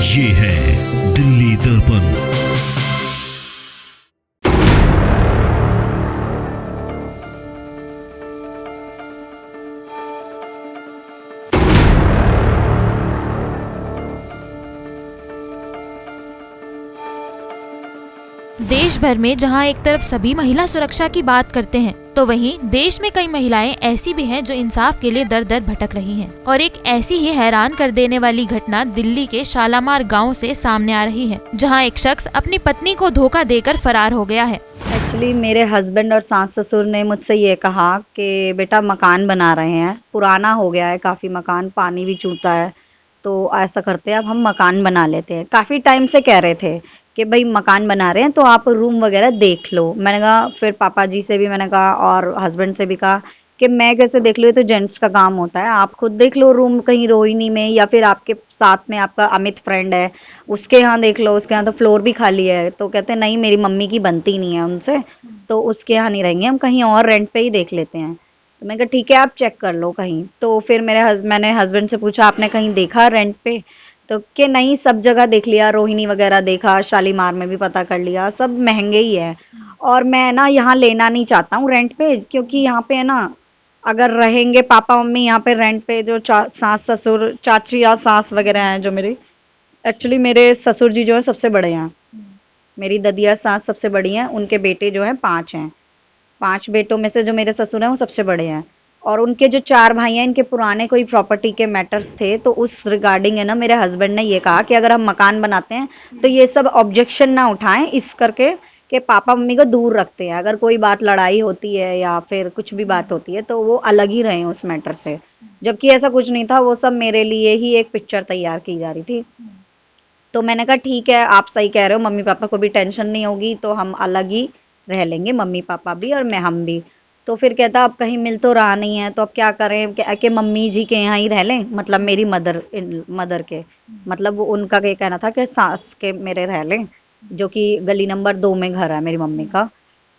ये है दिल्ली दर्पण। देश भर में जहां एक तरफ सभी महिला सुरक्षा की बात करते हैं, तो वहीं देश में कई महिलाएं ऐसी भी हैं जो इंसाफ के लिए दर दर भटक रही हैं। और एक ऐसी ही हैरान कर देने वाली घटना दिल्ली के शालामार गांव से सामने आ रही है, जहां एक शख्स अपनी पत्नी को धोखा देकर फरार हो गया है। एक्चुअली मेरे हस्बैंड और सास ससुर ने मुझसे ये कहा कि बेटा मकान बना रहे हैं, पुराना हो गया है काफ़ी मकान, पानी भी चूता है, तो ऐसा करते हैं अब हम मकान बना लेते हैं। काफ़ी टाइम से कह रहे थे कि भाई मकान बना रहे हैं तो आप रूम वगैरह देख लो। मैंने कहा, फिर पापा जी से भी मैंने कहा और हस्बैंड से भी कहा कि मैं कैसे देख लूँ, ये तो जेंट्स का काम होता है, आप खुद देख लो रूम कहीं रोहिणी में, या फिर आपके साथ में आपका अमित फ्रेंड है उसके यहाँ देख लो, उसके यहाँ तो फ्लोर भी खाली है। तो कहते नहीं मेरी मम्मी की बनती नहीं है उनसे, तो उसके यहाँ नहीं रहेंगे, हम कहीं और रेंट पे ही देख लेते हैं। तो मैंने कहा ठीक है आप चेक कर लो कहीं। तो फिर मैंने हस्बैंड से पूछा आपने कहीं देखा रेंट पे, तो कि नहीं सब जगह देख लिया, रोहिणी वगैरह देखा, शालीमार में भी पता कर लिया, सब महंगे ही है और मैं ना यहाँ लेना नहीं चाहता हूँ रेंट पे, क्योंकि यहाँ पे है ना अगर रहेंगे पापा मम्मी यहाँ पे रेंट पे, जो सास ससुर चाची या सास वगैरह हैं जो मेरी, एक्चुअली मेरे ससुर जी जो है सबसे बड़े हैं, मेरी ददिया सास सबसे बड़ी हैं, उनके बेटे जो हैं 5 हैं, 5 बेटों में से जो मेरे ससुर हैं वो सबसे बड़े हैं। और उनके जो 4 भाई हैं इनके पुराने कोई प्रॉपर्टी के मैटर्स थे, तो उस रिगार्डिंग है ना मेरे हस्बैंड ने ये कहा कि अगर हम मकान बनाते हैं तो ये सब ऑब्जेक्शन ना उठाएं, इस करके कि पापा मम्मी को दूर रखते हैं, अगर कोई बात लड़ाई होती है या फिर कुछ भी बात होती है तो वो अलग ही रहें उस मैटर से। जबकि ऐसा कुछ नहीं था, वो सब मेरे लिए ही एक पिक्चर तैयार की जा रही थी। तो मैंने कहा ठीक है आप सही कह रहे हो, मम्मी पापा को भी टेंशन नहीं होगी, तो हम अलग ही रह लेंगे, मम्मी पापा भी और मैं हम भी। तो फिर कहता अब कहीं मिल तो रहा नहीं है तो अब क्या करें कि मम्मी जी के यहाँ ही रह लें, मतलब मेरी मदर के, मतलब उनका ये कहना था कि सास के मेरे रह लें, जो कि गली नंबर 2 में घर है मेरी मम्मी का।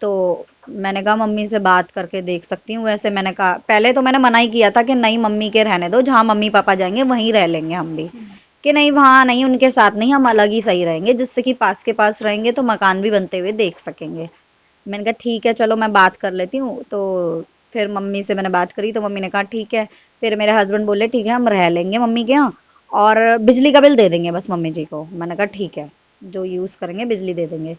तो मैंने कहा मम्मी से बात करके देख सकती हूँ। वैसे मैंने कहा पहले तो मैंने मना ही किया था कि नहीं मम्मी के रहने दो, जहाँ मम्मी पापा जाएंगे वहीं रह लेंगे हम भी, कि नहीं वहाँ नहीं उनके साथ नहीं, हम अलग ही सही रहेंगे, जिससे कि पास के पास रहेंगे तो मकान भी बनते हुए देख सकेंगे। मैंने कहा ठीक है चलो मैं बात कर लेती हूँ। तो फिर मम्मी से मैंने बात करी तो मम्मी ने कहा ठीक है। फिर मेरे हस्बैंड बोले ठीक है हम रह लेंगे मम्मी के यहाँ और बिजली का बिल दे देंगे बस मम्मी जी को। मैंने कहा ठीक है जो यूज़ करेंगे बिजली दे देंगे।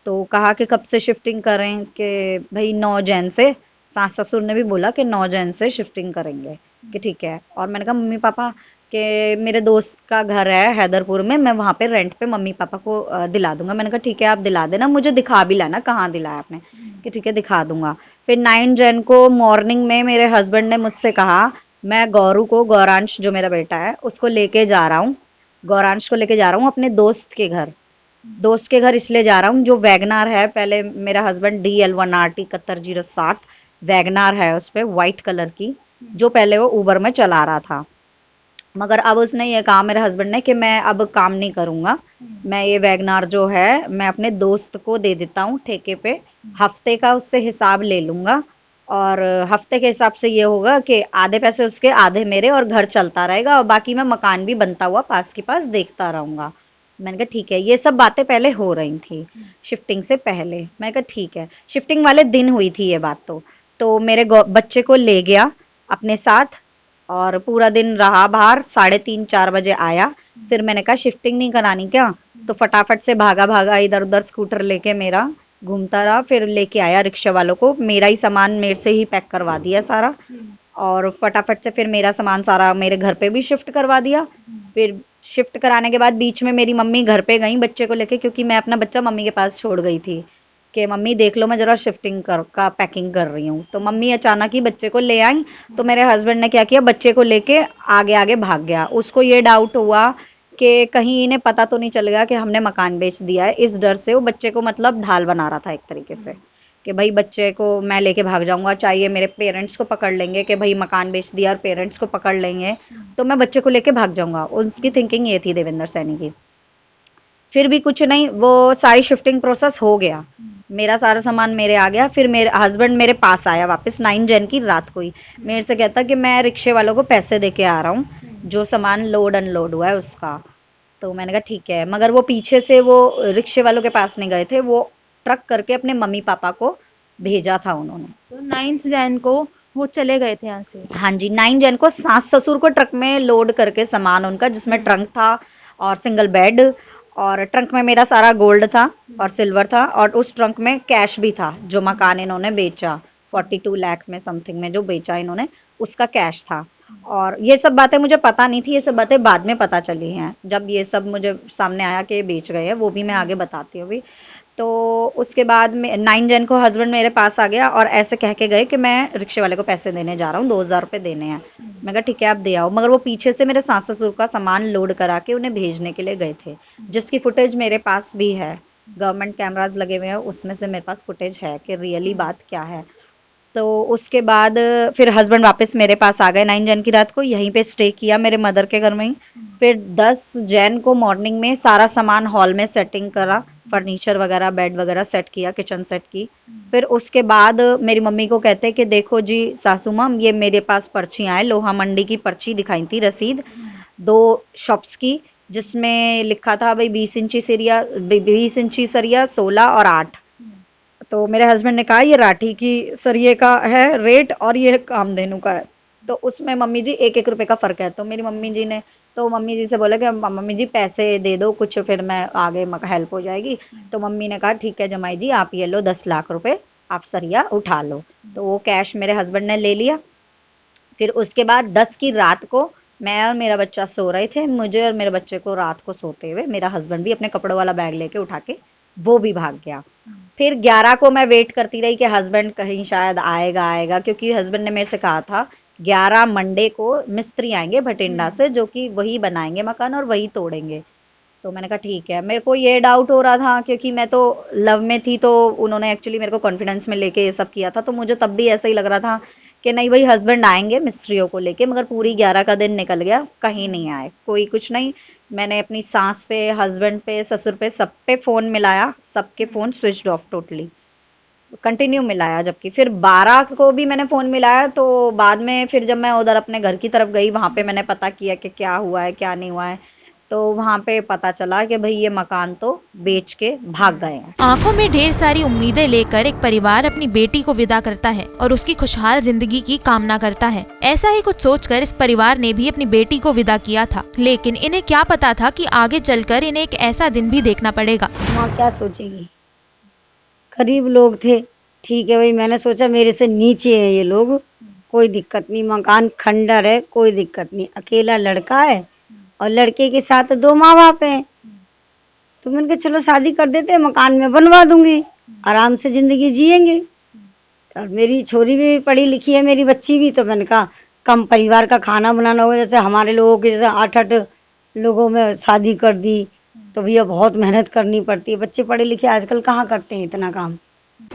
तो कहा कि कब से शिफ्टिंग करें, कि भाई 9 जैन से, सास ससुर ने भी बोला कि 9 जैन से शिफ्टिंग करेंगे, कि ठीक है। और मैंने कहा मम्मी पापा कि मेरे दोस्त का घर है हैदरपुर में, मैं वहाँ पे रेंट पे मम्मी पापा को दिला दूंगा। मैंने कहा ठीक है आप दिला देना, मुझे दिखा भी लाना कहाँ दिलाया आपने, कि ठीक है दिखा दूंगा। फिर 9 जन को मॉर्निंग में मेरे हस्बैंड ने मुझसे कहा मैं गौरू को, गौरांश जो मेरा बेटा है उसको लेके जा रहा हूँ, गौरांश को लेके जा रहा हूँ अपने दोस्त के घर। दोस्त के घर इसलिए जा रहा हूँ जो वैगनार है, पहले मेरा हस्बैंड DL1RT 7107 वैगनार है उस पर वाइट कलर की, जो पहले वो उबर में चला रहा था। मगर अब उसने ये कहा मेरे हस्बैंड ने कि मैं अब काम नहीं करूंगा, मैं ये वैगनार जो है मैं अपने दोस्त को दे देता हूँ ठेके पे, हफ्ते का उससे हिसाब ले लूंगा और हफ्ते के हिसाब से ये होगा कि आधे पैसे उसके आधे मेरे और घर चलता रहेगा और बाकी मैं मकान भी बनता हुआ पास के पास देखता रहूंगा। मैंने कहा ठीक है। ये सब बातें पहले हो रही थी शिफ्टिंग से पहले। मैं कहा ठीक है, शिफ्टिंग वाले दिन हुई थी ये बात। तो मेरे बच्चे को ले गया अपने साथ और पूरा दिन रहा बाहर, 3:30-4 बजे आया। फिर मैंने कहा शिफ्टिंग नहीं करानी क्या, तो फटाफट से भागा भागा इधर उधर स्कूटर लेके मेरा घूमता रहा। फिर लेके आया रिक्शा वालों को, मेरा ही सामान मेरे से ही पैक करवा दिया सारा और फटाफट से फिर मेरा सामान सारा मेरे घर पे भी शिफ्ट करवा दिया। फिर शिफ्ट कराने के बाद बीच में मेरी मम्मी घर पे गई बच्चे को लेके, क्योंकि मैं अपना बच्चा मम्मी के पास छोड़ गई थी कि मम्मी देख लो मैं जरा शिफ्टिंग का पैकिंग कर रही हूँ। तो मम्मी अचानक ही बच्चे को ले आई, तो मेरे हस्बैंड ने क्या किया बच्चे को लेके आगे आगे भाग गया। उसको ये डाउट हुआ कि कहीं इन्हें पता तो नहीं चल गया कि हमने मकान बेच दिया है, इस डर से वो बच्चे को मतलब ढाल बना रहा था एक तरीके से कि भाई बच्चे को मैं लेके भाग जाऊंगा, चाहिए मेरे पेरेंट्स को पकड़ लेंगे कि भाई मकान बेच दिया और पेरेंट्स को पकड़ लेंगे तो मैं बच्चे को लेके भाग जाऊंगा। उसकी थिंकिंग ये थी देवेंद्र सैनी की। फिर भी कुछ नहीं, वो सारी शिफ्टिंग प्रोसेस हो गया, मेरा सारा सामान मेरे आ गया। फिर मेरे हस्बैंड मेरे पास आया वापस 9 जन की रात को ही, मेरे से कहता कि मैं रिक्शे वालों को पैसे दे के आ रहा हूँ, जो सामान लोड अनलोड हुआ है उसका। तो मैंने कहा ठीक है, मगर वो पीछे से वो रिक्शे वालों के पास नहीं गए थे, वो ट्रक करके अपने मम्मी पापा को भेजा था उन्होंने। तो 9 जैन को वो चले गए थे यहाँ से। हाँ जी, 9 जन को सास ससुर को ट्रक में लोड करके सामान उनका, जिसमें ट्रंक था और सिंगल बेड, और ट्रंक में मेरा सारा गोल्ड था और सिल्वर था, और उस ट्रंक में कैश भी था जो मकान इन्होंने बेचा 42 लाख में समथिंग में जो बेचा इन्होंने, उसका कैश था। और ये सब बातें मुझे पता नहीं थी, ये सब बातें बाद में पता चली हैं जब ये सब मुझे सामने आया कि ये बेच गए हैं, वो भी मैं आगे बताती हूँ भी। तो उसके बाद में 9 जन को हस्बैंड मेरे पास आ गया और ऐसे कह के गए कि मैं रिक्शे वाले को पैसे देने जा रहा हूँ, 2000 रुपये देने हैं। मैं कहा ठीक है आप दे आओ, मगर वो पीछे से मेरे सास ससुर का सामान लोड करा के उन्हें भेजने के लिए गए थे, जिसकी फुटेज मेरे पास भी है, गवर्नमेंट कैमराज लगे हुए हैं, उसमें से मेरे पास फुटेज है कि रियली बात क्या है। तो उसके बाद फिर हस्बैंड वापस मेरे पास आ गए 9 जन की रात को, यहीं पे स्टे किया मेरे मदर के घर में ही। फिर 10 जैन को मॉर्निंग में सारा सामान हॉल में सेटिंग करा, फर्नीचर वगैरह, बेड वगैरह सेट किया, किचन सेट की। फिर उसके बाद मेरी मम्मी को कहते कि देखो जी सासू माँ, ये मेरे पास पर्चियाँ हैं, लोहा मंडी की पर्ची दिखाई थी, रसीद 2 शॉप्स की, जिसमें लिखा था भाई 20 इंची सरिया, 20 इंची सरिया 16 और 8। तो मेरे हस्बैंड ने कहा ये राठी की सरिये का है रेट और ये कामधेनु का है, तो उसमें मम्मी जी 1-1 रुपए का फर्क है। तो मेरी मम्मी जी ने तो मम्मी जी से बोला कि मम्मी जी पैसे दे दो कुछ, फिर मैं आगे हेल्प हो जाएगी। तो मम्मी ने कहा ठीक है जमाई जी आप ये लो 10 लाख रुपए, आप सरिया उठा लो। तो वो कैश मेरे हस्बैंड ने ले लिया। फिर उसके बाद 10 की रात को मैं और मेरा बच्चा सो रहे थे, मुझे और मेरे बच्चे को रात को सोते हुए मेरा हस्बैंड भी अपने कपड़ों वाला बैग लेके उठा के वो भी भाग गया। फिर 11 को मैं वेट करती रही कि हस्बैंड कहीं शायद आएगा, क्योंकि हस्बैंड ने मेरे से कहा था 11 मंडे को मिस्त्री आएंगे भटिंडा से, जो कि वही बनाएंगे मकान और वही तोड़ेंगे। तो मैंने कहा ठीक है। मेरे को ये डाउट हो रहा था क्योंकि मैं तो लव में थी, तो उन्होंने एक्चुअली मेरे को कॉन्फिडेंस में लेके ये सब किया था, तो मुझे तब भी ऐसा ही लग रहा था कि नहीं भाई हस्बैंड आएंगे मिस्त्रियों को लेके, मगर पूरी 11 का दिन निकल गया, कहीं नहीं आए, कोई कुछ नहीं। मैंने अपनी सास पे, हस्बैंड पे, ससुर पे, सब पे फ़ोन मिलाया, सबके phone switch off totally, continue मिलाया। जबकि फिर 12 को भी मैंने फ़ोन मिलाया, तो बाद में फिर जब मैं उधर अपने घर की तरफ गई, वहाँ पे मैंने पता किया कि क्या हुआ है क्या नहीं हुआ है, तो वहाँ पे पता चला कि भाई ये मकान तो बेच के भाग गए हैं। आंखों में ढेर सारी उम्मीदें लेकर एक परिवार अपनी बेटी को विदा करता है और उसकी खुशहाल जिंदगी की कामना करता है। ऐसा ही कुछ सोचकर इस परिवार ने भी अपनी बेटी को विदा किया था, लेकिन इन्हें क्या पता था कि आगे चलकर इन्हें एक ऐसा दिन भी देखना पड़ेगा। माँ क्या सोचेगी, गरीब लोग थे, ठीक है भाई, मैंने सोचा मेरे से नीचे है ये लोग, कोई दिक्कत नहीं, मकान खंडर है, कोई दिक्कत नहीं, अकेला लड़का है और लड़के के साथ 2 माँ बाप हैं, तो मैंने कहा चलो शादी कर देते हैं, मकान में बनवा दूंगी, आराम से जिंदगी जिएंगे। और मेरी छोरी भी पढ़ी लिखी है, मेरी बच्ची भी, तो मैंने कहा कम परिवार का खाना बनाना होगा, जैसे हमारे लोगों के जैसे 8-8 लोगों में शादी कर दी, तो भैया बहुत मेहनत करनी पड़ती है, बच्चे पढ़े लिखे आजकल कहाँ करते हैं इतना काम।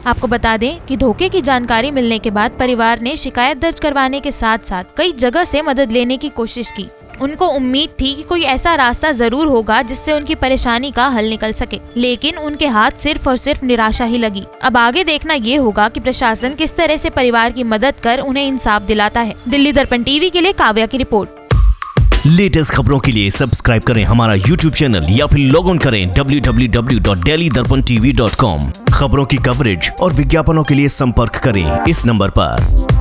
आपको बता दें कि धोखे की जानकारी मिलने के बाद परिवार ने शिकायत दर्ज करवाने के साथ साथ कई जगह से मदद लेने की कोशिश की। उनको उम्मीद थी कि कोई ऐसा रास्ता जरूर होगा जिससे उनकी परेशानी का हल निकल सके, लेकिन उनके हाथ सिर्फ और सिर्फ निराशा ही लगी। अब आगे देखना ये होगा कि प्रशासन किस तरह से परिवार की मदद कर उन्हें इंसाफ दिलाता है। दिल्ली दर्पण टीवी के लिए काव्या की रिपोर्ट। लेटेस्ट खबरों के लिए सब्सक्राइब करें हमारा YouTube चैनल या फिर लॉग ऑन करें www.delhidarpantv.com। खबरों की कवरेज और विज्ञापनों के लिए संपर्क करें इस नंबर पर।